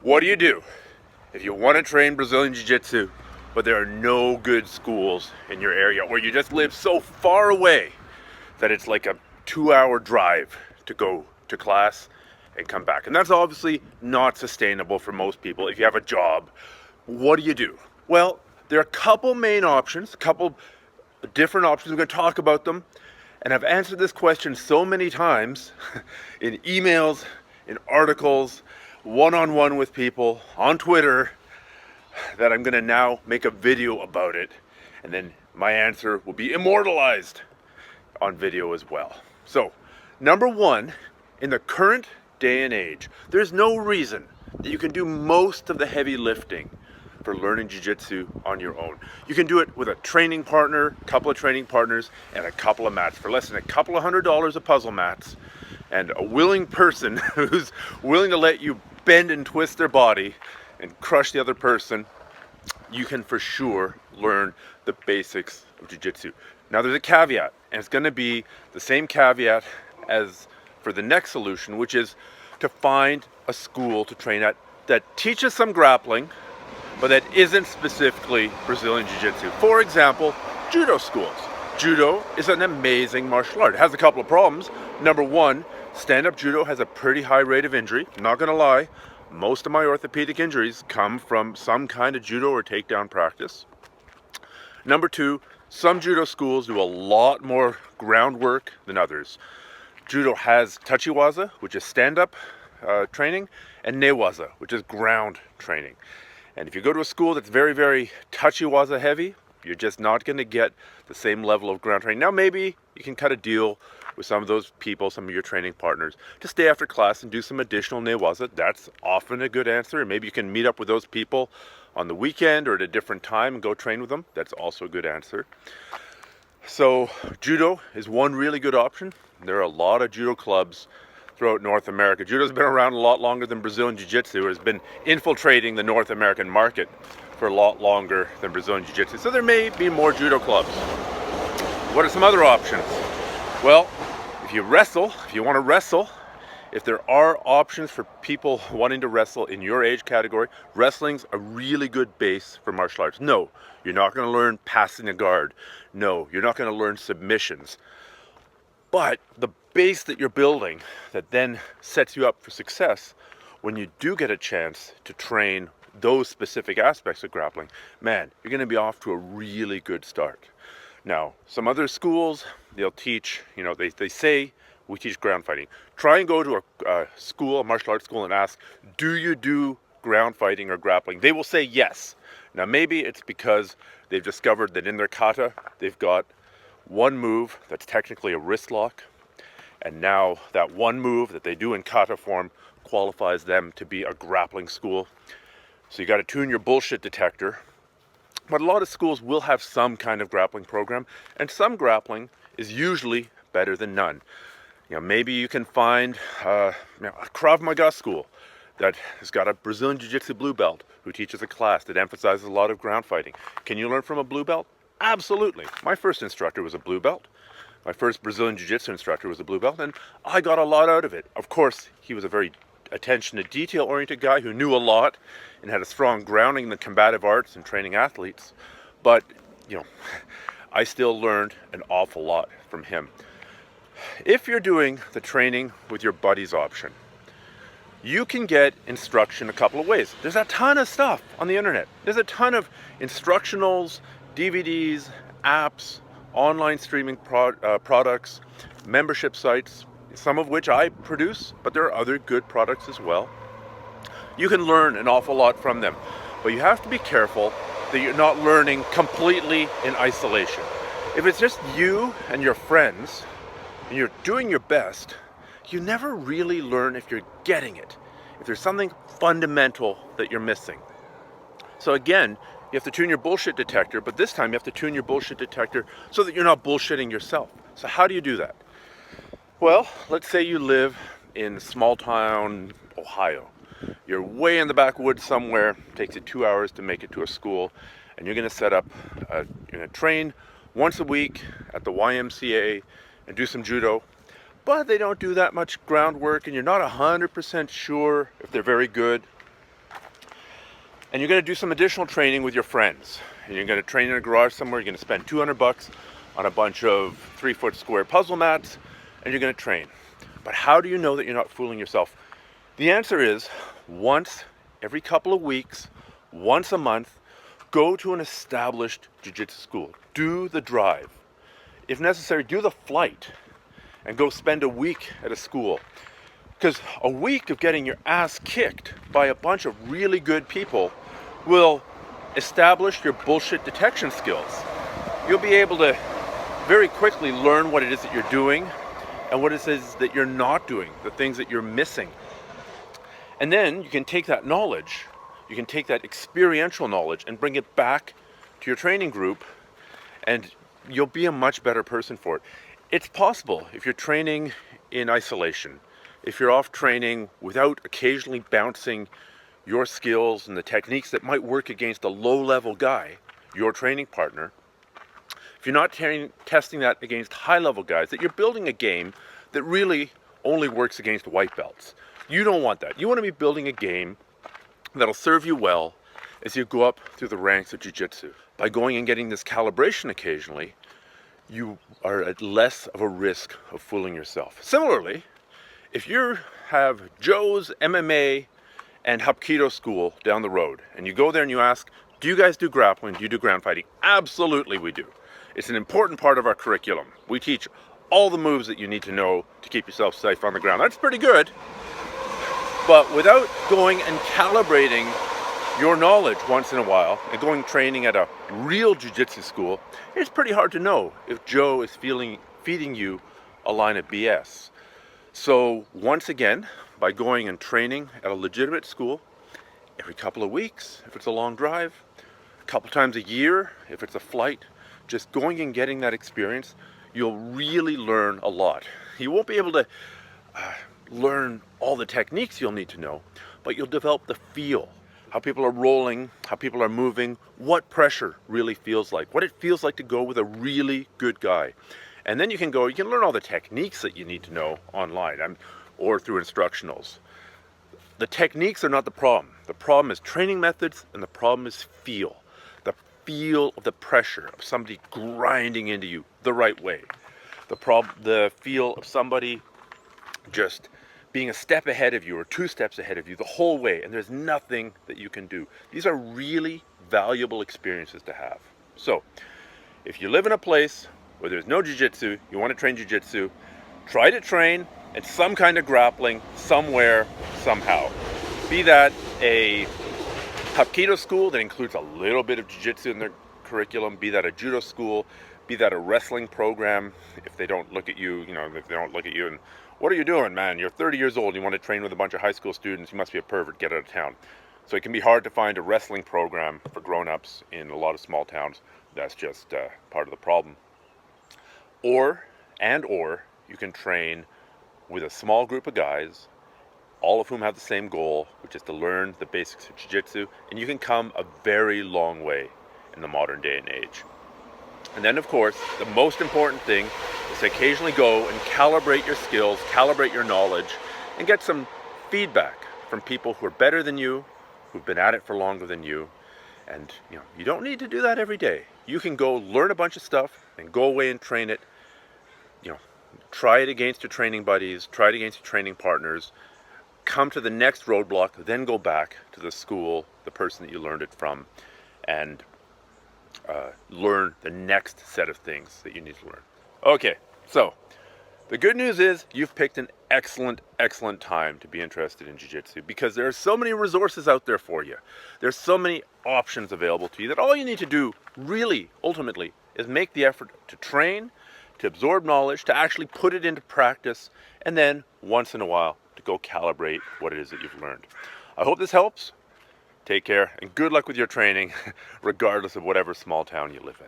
What do you do if you want to train Brazilian Jiu-Jitsu, but there are no good schools in your area, or you just live so far away that it's like a 2-hour drive to go to class and come back? And that's obviously not sustainable for most people if you have a job. What do? Well, there are a couple main options, a couple different options. We're going to talk about them. And I've answered this question so many times in emails, in articles, one-on-one with people, on Twitter, that I'm going to now make a video about it. And then my answer will be immortalized on video as well. So, number one, in the current day and age, there's no reason that you can do most of the heavy lifting for learning jiu-jitsu on your own. You can do it with a training partner, a couple of training partners, and a couple of mats for less than a couple of $100 of puzzle mats, and a willing person who's willing to let you bend and twist their body and crush the other person. You can for sure learn the basics of jiu-jitsu. Now there's a caveat, and it's going to be the same caveat as for the next solution, which is to find a school to train at that teaches some grappling, but that isn't specifically Brazilian Jiu-Jitsu. For example, judo schools. Judo is an amazing martial art. It has a couple of problems. Number one, stand-up judo has a pretty high rate of injury. I'm not gonna lie, most of my orthopedic injuries come from some kind of judo or takedown practice. Number two, some judo schools do a lot more groundwork than others. Judo has tachiwaza, which is stand-up training, and newaza, which is ground training. And if you go to a school that's very, very tachiwaza heavy, you're just not going to get the same level of ground training. Now, maybe you can cut a deal with some of those people, some of your training partners, to stay after class and do some additional newaza. That's often a good answer. And maybe you can meet up with those people on the weekend or at a different time and go train with them. That's also a good answer. So judo is one really good option. There are a lot of judo clubs throughout North America. Judo's been around a lot longer than Brazilian Jiu-Jitsu. It has been infiltrating the North American market for a lot longer than Brazilian Jiu-Jitsu. So there may be more judo clubs. What are some other options? Well, if you want to wrestle, if there are options for people wanting to wrestle in your age category, wrestling's a really good base for martial arts. No, you're not going to learn passing a guard. No, you're not going to learn submissions. But the base that you're building that then sets you up for success when you do get a chance to train those specific aspects of grappling, man, you're going to be off to a really good start. Now, some other schools, they'll teach, they say we teach ground fighting. Try and go to a school, a martial arts school, and ask, do you do ground fighting or grappling? They will say yes. Now, maybe it's because they've discovered that in their kata, they've got one move that's technically a wrist lock, and now that one move that they do in kata form qualifies them to be a grappling school. So you got to tune your bullshit detector. But a lot of schools will have some kind of grappling program, and some grappling is usually better than none. Maybe you can find a Krav Maga school that has got a Brazilian Jiu-Jitsu blue belt who teaches a class that emphasizes a lot of ground fighting. Can you learn from a blue belt? Absolutely. My first instructor was a blue belt. My first Brazilian Jiu-Jitsu instructor was a blue belt, and I got a lot out of it. Of course, he was a very attention to detail-oriented guy who knew a lot and had a strong grounding in the combative arts and training athletes. But, I still learned an awful lot from him. If you're doing the training with your buddies option, you can get instruction a couple of ways. There's a ton of stuff on the internet. There's a ton of instructionals, DVDs, apps, online streaming products, membership sites, some of which I produce, but there are other good products as well. You can learn an awful lot from them, but you have to be careful that you're not learning completely in isolation. If it's just you and your friends, and you're doing your best, you never really learn if you're getting it, if there's something fundamental that you're missing. So again, you have to tune your bullshit detector, but this time you have to tune your bullshit detector so that you're not bullshitting yourself. So how do you do that? Well, let's say you live in small town Ohio. You're way in the backwoods somewhere, it takes you 2 hours to make it to a school, and you're going to set up, you're going to train once a week at the YMCA and do some judo, but they don't do that much groundwork and you're not 100% sure if they're very good. And you're going to do some additional training with your friends. And you're going to train in a garage somewhere. You're going to spend $200 on a bunch of 3-foot square puzzle mats, and you're going to train. But how do you know that you're not fooling yourself? The answer is once every couple of weeks, once a month, go to an established jiu-jitsu school. Do the drive. If necessary, do the flight and go spend a week at a school. Because a week of getting your ass kicked by a bunch of really good people will establish your bullshit detection skills. You'll be able to very quickly learn what it is that you're doing and what it is that you're not doing, the things that you're missing. And then you can take that knowledge, you can take that experiential knowledge and bring it back to your training group, and you'll be a much better person for it. It's possible if you're training in isolation, if you're off training without occasionally bouncing your skills and the techniques that might work against a low-level guy, your training partner, if you're not testing that against high-level guys, that you're building a game that really only works against white belts. You don't want that. You want to be building a game that'll serve you well as you go up through the ranks of jiu-jitsu. By going and getting this calibration occasionally, you are at less of a risk of fooling yourself. Similarly, if you have Joe's MMA and Hapkido school down the road, and you go there and you ask, do you guys do grappling? Do you do ground fighting? Absolutely we do. It's an important part of our curriculum. We teach all the moves that you need to know to keep yourself safe on the ground. That's pretty good. But without going and calibrating your knowledge once in a while and going training at a real jiu-jitsu school, it's pretty hard to know if Joe is feeding you a line of BS. So once again, by going and training at a legitimate school every couple of weeks, if it's a long drive, a couple times a year, if it's a flight, just going and getting that experience, you'll really learn a lot. You won't be able to learn all the techniques you'll need to know, but you'll develop the feel, how people are rolling, how people are moving, what pressure really feels like, what it feels like to go with a really good guy. And then you can learn all the techniques that you need to know online or through instructionals. The techniques are not the problem. The problem is training methods, and the problem is feel. The feel of the pressure of somebody grinding into you the right way. The feel of somebody just being a step ahead of you or 2 steps ahead of you the whole way, and there's nothing that you can do. These are really valuable experiences to have. So, if you live in a place where there's no jiu-jitsu, you want to train jiu-jitsu, try to train at some kind of grappling somewhere, somehow. Be that a Hapkido school that includes a little bit of jiu-jitsu in their curriculum, be that a judo school, be that a wrestling program. If they don't look at you, if they don't look at you and, what are you doing, man? You're 30 years old, you want to train with a bunch of high school students, you must be a pervert, get out of town. So it can be hard to find a wrestling program for grown-ups in a lot of small towns. That's just part of the problem. Or you can train with a small group of guys, all of whom have the same goal, which is to learn the basics of jiu-jitsu, and you can come a very long way in the modern day and age. And then, of course, the most important thing is to occasionally go and calibrate your skills, calibrate your knowledge, and get some feedback from people who are better than you, who've been at it for longer than you. And you don't need to do that every day. You can go learn a bunch of stuff and go away and train it. Try it against your training buddies, try it against your training partners, come to the next roadblock, then go back to the school, the person that you learned it from, and learn the next set of things that you need to learn. Okay, so the good news is you've picked an excellent time to be interested in jiu-jitsu, because there are so many resources out there for you. There's so many options available to you that all you need to do really, ultimately, is make the effort to train, to absorb knowledge, to actually put it into practice, and then once in a while to go calibrate what it is that you've learned. I hope this helps. Take care, and good luck with your training, regardless of whatever small town you live in.